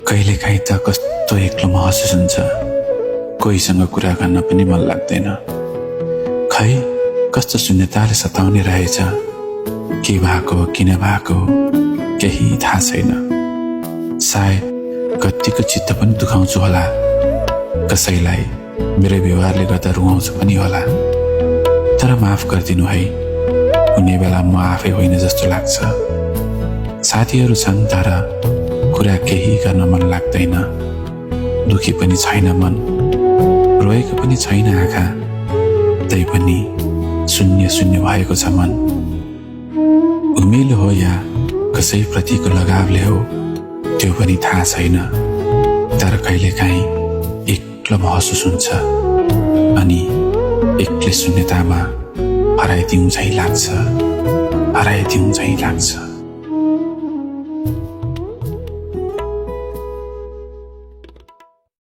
कहिलेकाहीँ त कस्तो एक्लो महसुस हुन्छ, कोहीसँग कुरा गर्न पनि मन लाग्दैन। खै कस्तो शून्यताले सताउने रहेछ, के भएको किन भएको केही थाहा छैन। सायद कतिको चित्त पनि दुखाउँछु होला, कसैलाई मेरो व्यवहारले गर्दा रुवाउँछु पनि होला। तर माफ गरिदिनु है, कुनै बेला म आफै होइन जस्तो लाग्छ। साथीहरू छन् तर कुरा केही गर्न मन लाग्दैन। दुखी पनि छैन मन, रोएको पनि छैन आँखा, तै पनि शून्य शून्य भएको छ मन। उमेलो हो या कसैप्रतिको लगावले हो त्यो पनि थाहा छैन, तर कहिलेकाहीँ एक्लो महसुस हुन्छ अनि एक्लै शून्यतामा हराइदिउँ झैँ लाग्छ।